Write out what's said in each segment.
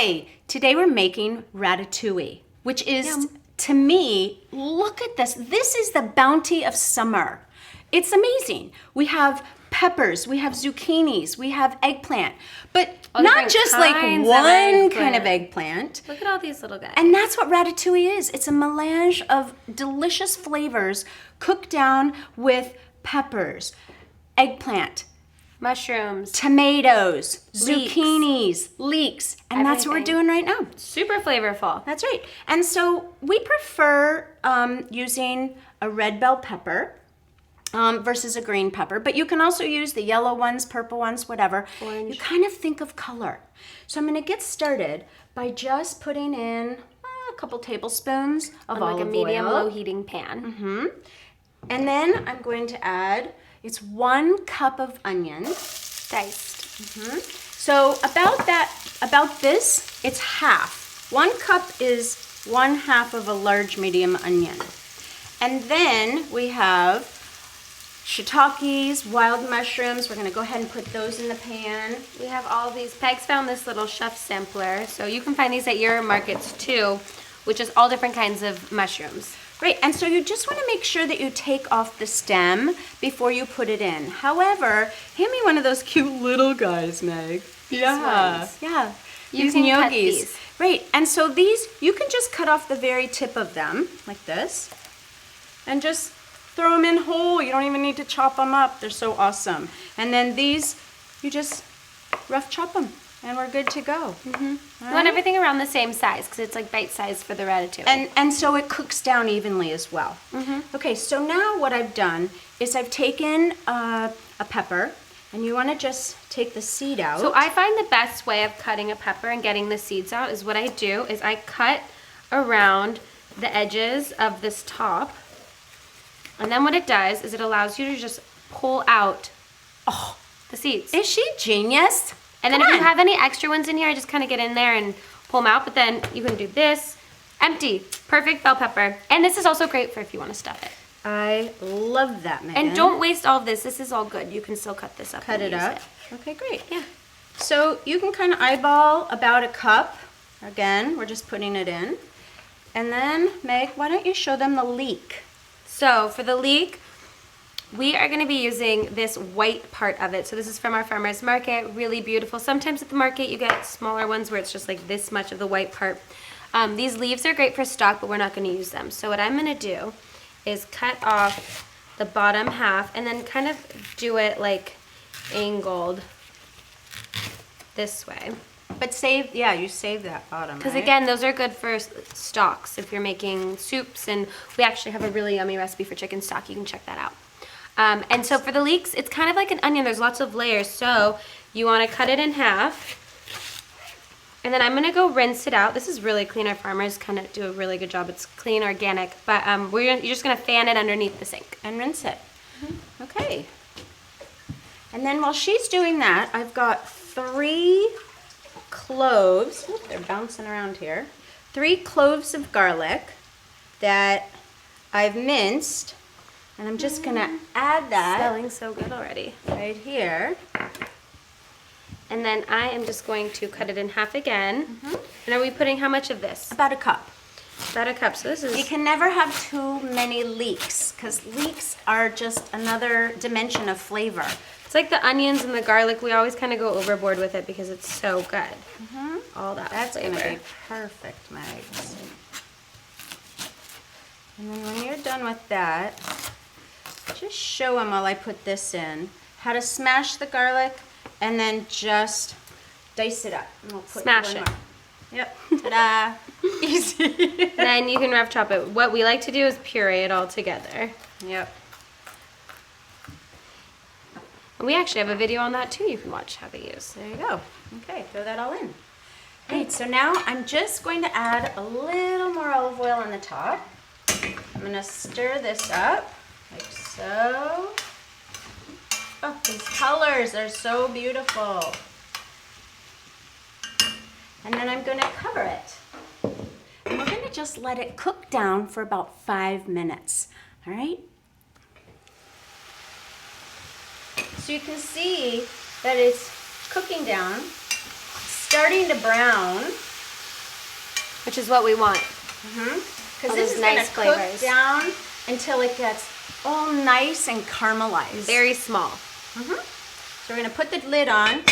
Hi, today we're making ratatouille, which is, Yum. to me, look at this. This is the bounty of summer. It's amazing. We have peppers, we have zucchinis, we have eggplant, but All not different just like kinds of one kind of eggplant. eggplant. Look at all these little guys. And that's what ratatouille is. It's a melange of delicious flavors cooked down with peppers, eggplant, mushrooms. tomatoes, Leeks. zucchinis, leeks, and that's what we're Everything. doing right now. Super flavorful. That's right. And so we prefer using a red bell pepper versus a green pepper, but you can also use the yellow ones, purple ones, whatever. Orange. You kind of think of color. So I'm going to get started by just putting in a couple tablespoons of On like olive a medium oil. low heating pan. And then I'm going to add, it's 1 cup of onion. Diced. So about this, it's half. 1 cup is 1/2 of a large medium onion. And then we have shiitakes, wild mushrooms. We're gonna go ahead and put those in the pan. We have all these. Pegs found this little chef sampler, so you can find these at your markets too, which is all different kinds of mushrooms. Great, and so you just wanna make sure that you take off the stem before you put it in. However, hand me one of those cute little guys, Meg. ones. Yeah. You These can cut gnocchis. these. Right, and so these, you can just cut off the very tip of them, like this, and just throw them in whole. You don't even need to chop them up. They're so awesome. And then these, you just rough chop them, and we're good to go. You want everything around the same size because it's like bite size for the ratatouille. And so it cooks down evenly as well. Okay, so now what I've done is I've taken a pepper, and you want to just take the seed out. So I find the best way of cutting a pepper and getting the seeds out is what I do is I cut around the edges of this top. And then what it does is it allows you to just pull out the seeds. Is she genius? And then Come if you on. have any extra ones in here, I just kind of get in there and pull them out. But then you can do this. Empty. Perfect bell pepper. And this is also great for if you want to stuff it. I love that, Megan. And don't waste all of this. This is all good. You can still cut this up. cut and it use up. Okay, great. Yeah. So you can kind of eyeball about a cup. Again, we're just putting it in. And then, Meg, why don't you show them the leek? So for the leek, we are going to be using this white part of it. So this is from our farmer's market, really beautiful. Sometimes at the market you get smaller ones where it's just like this much of the white part. These leaves are great for stock, but we're not going to use them. So what I'm going to do is cut off the bottom half and then kind of do it like angled this way. But you save that bottom, Because right? again, those are good for stocks if you're making soups, and we actually have a really yummy recipe for chicken stock. You can check that out. And so for the leeks, it's kind of like an onion. There's lots of layers, so you want to cut it in half. And then I'm going to go rinse it out. This is really clean. Our farmers kind of do a really good job. It's clean, organic, but you're just going to fan it underneath the sink. And rinse it. Okay. And then while she's doing that, I've got 3 cloves. Oop, they're bouncing around here. 3 cloves of garlic that I've minced, and I'm just gonna add that Smelling so good already. right here. And then I am just going to cut it in half again. And are we putting how much of this? About a cup. About a cup. So this You is can never have too many leeks, because leeks are just another dimension of flavor. it's like the onions and the garlic. We always kind of go overboard with it because it's so good. All that That's flavor. gonna be perfect, Megs. And then when you're done with that, just show them while I put this in how to smash the garlic and then just dice it up. And we'll put Smash one it. more. Yep. Ta-da. Easy. Then you can rough chop it. What we like to do is puree it all together. Yep. And we actually have a video on that too. You can watch how they use. There you go. Okay, throw that all in. Great, so now I'm just going to add a little more olive oil on the top. I'm gonna stir this up, like so. Oh, these colors are so beautiful. And then I'm gonna cover it. And we're gonna just let it cook down for about 5 minutes, all right? So you can see that it's cooking down, starting to brown. Which is what we want. Because All this those is nice gonna flavors. cook down until it gets all nice and caramelized. Very small. So we're gonna put the lid on.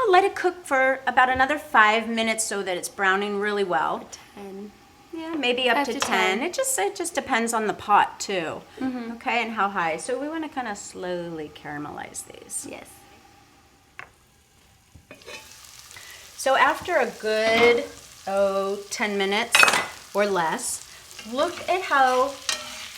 Let it cook for about another 5 minutes so that it's browning really well. 10. Yeah, maybe up 5 to to 10. 10. It just depends on the pot too. Okay, and how high. So we want to kind of slowly caramelize these. Yes. So after a good 10 minutes or less, look at how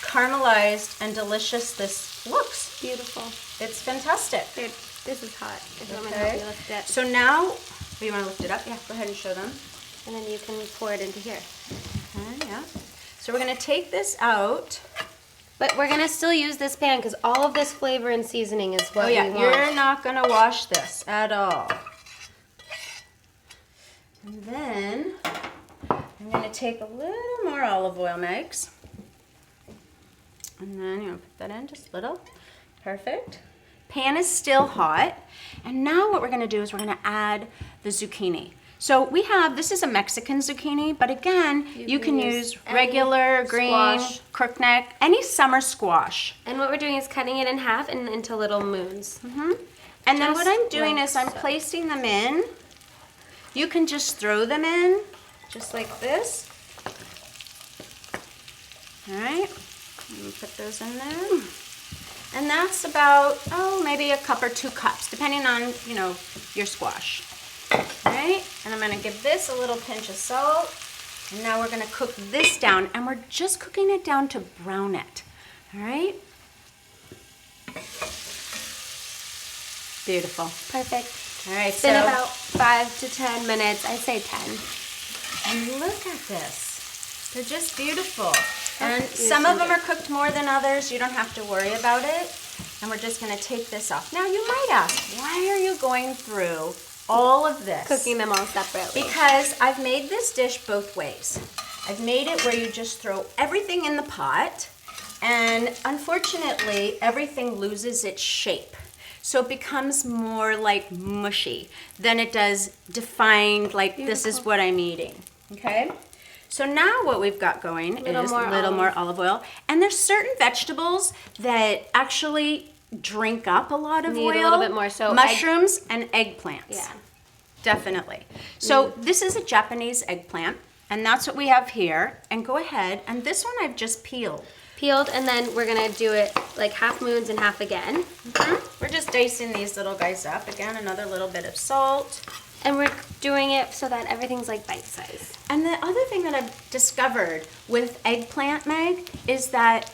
caramelized and delicious this looks. Beautiful. It's fantastic. Dude, this is hot. If you want me to help you lift it. So now, you want to lift it up? Yeah, go ahead and show them. And then you can pour it into here. Okay, yeah. So we're going to take this out. But we're gonna still use this pan because all of this flavor and seasoning is what we want. You're not going to wash this at all. And then I'm going to take a little more olive oil mix. And then you're going to put that in just a little. Perfect. Pan is still hot. And now what we're going to do is we're going to add the zucchini. So we have, this is a Mexican zucchini, but again, you can use regular, green, squash. crookneck, any summer squash. And what we're doing is cutting it in half and into little moons. And then what I'm doing like is I'm so. placing them in. You can just throw them in, just like this. All right, and put those in there. And that's about, maybe a cup or 2 cups, depending on, your squash. All right, and I'm gonna give this a little pinch of salt. And now we're gonna cook this down, and we're just cooking it down to brown it. All right? Beautiful. Perfect. All right, It's been about 5 to 10 minutes. I say 10. and look at this. They're just beautiful. And some of them are cooked more than others. You don't have to worry about it. And we're just gonna take this off. Now you might ask, why are you going through all of this? Cooking them all separately. Because I've made this dish both ways. I've made it where you just throw everything in the pot, and unfortunately, everything loses its shape. So it becomes more like mushy than it does defined, like this is what I'm eating, okay? So now what we've got going is a little more olive oil. And there's certain vegetables that actually drink up a lot of oil. Need a little bit more. So mushrooms and eggplants. Yeah. Definitely. So this is a Japanese eggplant, and that's what we have here. And go ahead, and this one I've just peeled. Peeled, and then we're gonna do it like half moons and half again. We're just dicing these little guys up. Again, another little bit of salt. And we're doing it so that everything's like bite size. And the other thing that I've discovered with eggplant, Meg, is that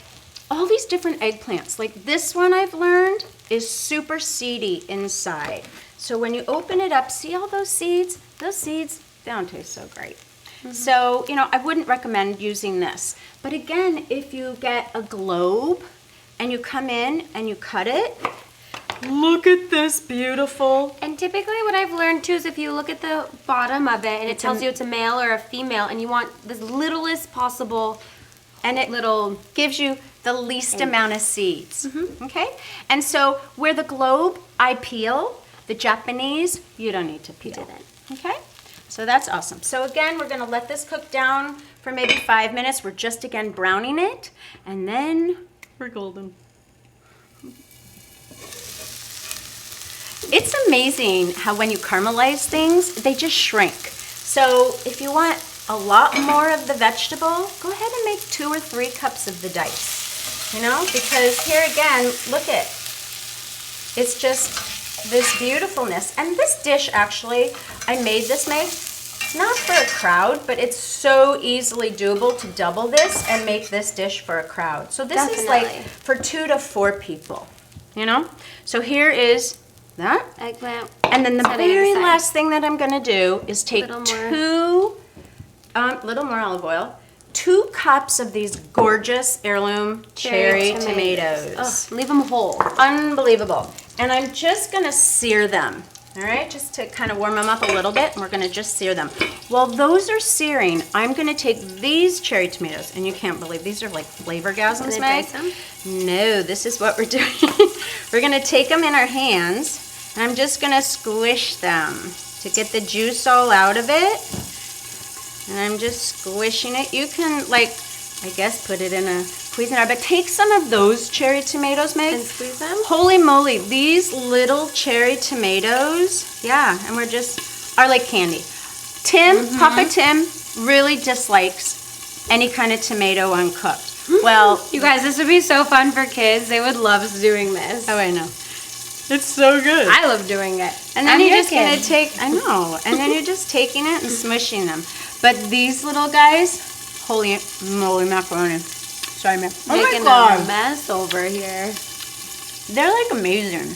all these different eggplants, like this one I've learned, is super seedy inside. So when you open it up, see all those seeds? Those seeds, they don't taste so great. So, I wouldn't recommend using this. But again, if you get a globe and you come in and you cut it, look at this beautiful. And typically what I've learned too is if you look at the bottom of it and it tells you it's a male or a female and you want the littlest possible, And it little gives you the least amount of seeds. Okay? And so where the globe I peel, the Japanese, you don't need to peel. didn't. Okay? So that's awesome. So again, we're gonna let this cook down for maybe 5 minutes. We're just again browning it, and then we're golden. It's amazing how when you caramelize things, they just shrink. So if you want a lot more of the vegetable, go ahead and make 2 or 3 cups of the dice. Because here again, look it. It's just this beautifulness. And this dish actually, I made this, Meg, not for a crowd, but it's so easily doable to double this and make this dish for a crowd. So this is like Definitely. for 2 to 4 people, So here is that. eggplant. And then the Setting very aside. last thing that I'm gonna do is take Little more. little more olive oil, 2 cups of these gorgeous heirloom cherry tomatoes. Oh, leave them whole. Unbelievable. And I'm just gonna sear them, all right? Just to kind of warm them up a little bit, and we're gonna just sear them. While those are searing, I'm gonna take these cherry tomatoes, and you can't believe, these are like flavorgasms, Can I Meg. dice them? No, this is what we're doing. We're gonna take them in our hands, and I'm just gonna squish them to get the juice all out of it. And I'm just squishing it. You can, like, I guess put it in a Cuisinart, but take some of those cherry tomatoes, Meg. And squeeze them? Holy moly, these little cherry tomatoes, yeah, and are like candy. Papa Tim really dislikes any kind of tomato uncooked. Well, you guys, this would be so fun for kids. They would love doing this. Oh, I know. It's so good. I love doing it. And then you're just gonna take, I know, and then you're just taking it and smushing them. But these little guys, holy moly macaroni. Sorry, man. Oh my Making God. a mess over here. They're like amazing.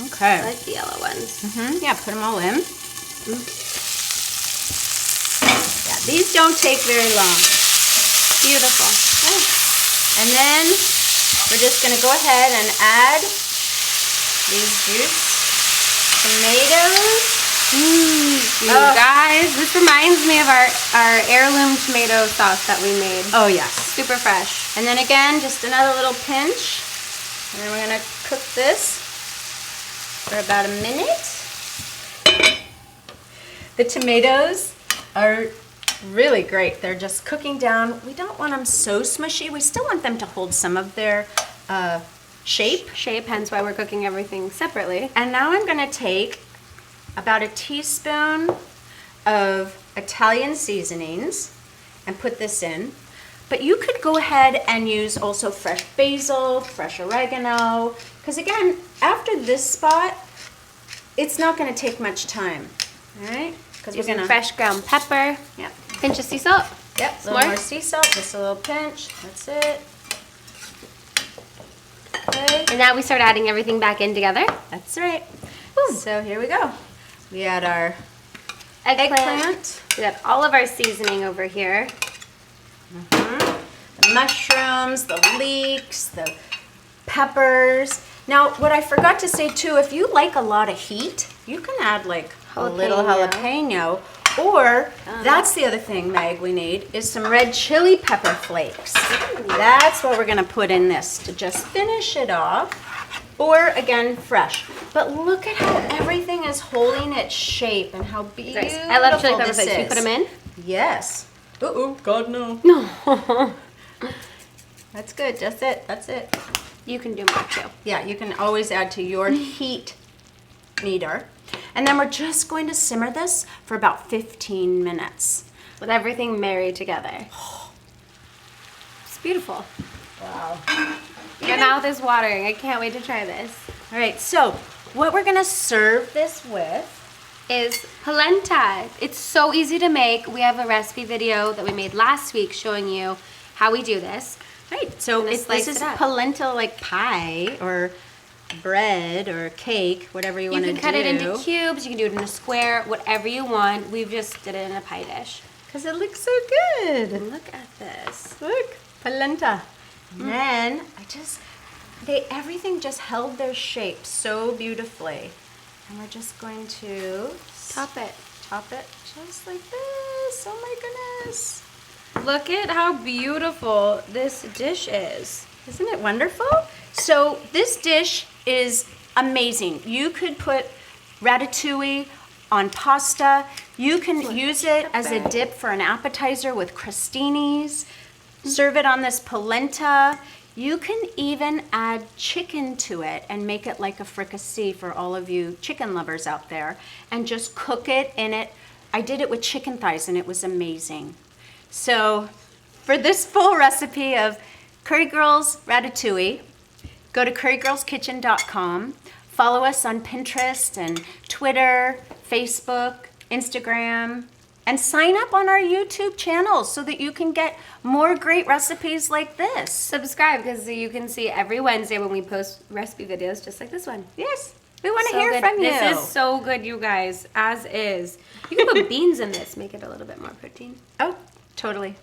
Okay. I like the yellow ones. Yeah, put them all in. Yeah, these don't take very long. Beautiful. Okay. And then we're just going to go ahead and add these juiced tomatoes. You guys, this reminds me of our heirloom tomato sauce that we made. Oh, yes. Super fresh. And then again, just another little pinch. And then we're going to cook this for about a minute. The tomatoes are really great. They're just cooking down. We don't want them so smushy. We still want them to hold some of their shape. Hence why we're cooking everything separately. And now I'm going to take about a teaspoon of Italian seasonings and put this in. But you could go ahead and use also fresh basil, fresh oregano, because again, after this spot, it's not going to take much time. All right? Because we're going to fresh ground pepper. Yep. Pinch of sea salt. Yep. A little more sea salt. Just a little pinch. That's it. Okay. And now we start adding everything back in together. That's right. Woo. So here we go. We add our eggplant. We got all of our seasoning over here. The mushrooms, the leeks, the peppers. Now, what I forgot to say too, if you like a lot of heat, you can add like a little jalapeno. Or, that's the other thing, Meg, we need, is some red chili pepper flakes. That's what we're going to put in this to just finish it off. Or, again, fresh. But look at how everything is holding its shape and how beautiful I love chili pepper this flakes. is. We put them in? Yes. Uh-oh, God, no. No. That's good. That's it. That's it. You can do more too. Yeah, you can always add to your heat meter. And then we're just going to simmer this for about 15 minutes. With everything married together. It's beautiful. Wow. My mouth is watering. I can't wait to try this. All right, so what we're going to serve this with is polenta. It's so easy to make. We have a recipe video that we made last week showing you how we do this. Right, so this is polenta like pie or bread or cake, whatever you want to do. You can cut it into cubes, you can do it in a square, whatever you want. We've just did it in a pie dish. Because it looks so good. Look at this. Look, polenta. And then everything just held their shape so beautifully. And we're just going to Top it just like this. Oh my goodness. Look at how beautiful this dish is. Isn't it wonderful? So this dish is amazing. You could put ratatouille on pasta. You can use it as a dip for an appetizer with crostinis. Serve it on this polenta. You can even add chicken to it and make it like a fricassee for all of you chicken lovers out there and just cook it in it. I did it with chicken thighs and it was amazing. So for this full recipe of Curry Girls Ratatouille, go to currygirlskitchen.com. Follow us on Pinterest and Twitter, Facebook, Instagram, and sign up on our YouTube channel so that you can get more great recipes like this. Subscribe because you can see every Wednesday when we post recipe videos just like this one. Yes, we want to So hear good. from you. This is so good, you guys, as is. You can put beans in this, make it a little bit more protein. Oh, totally.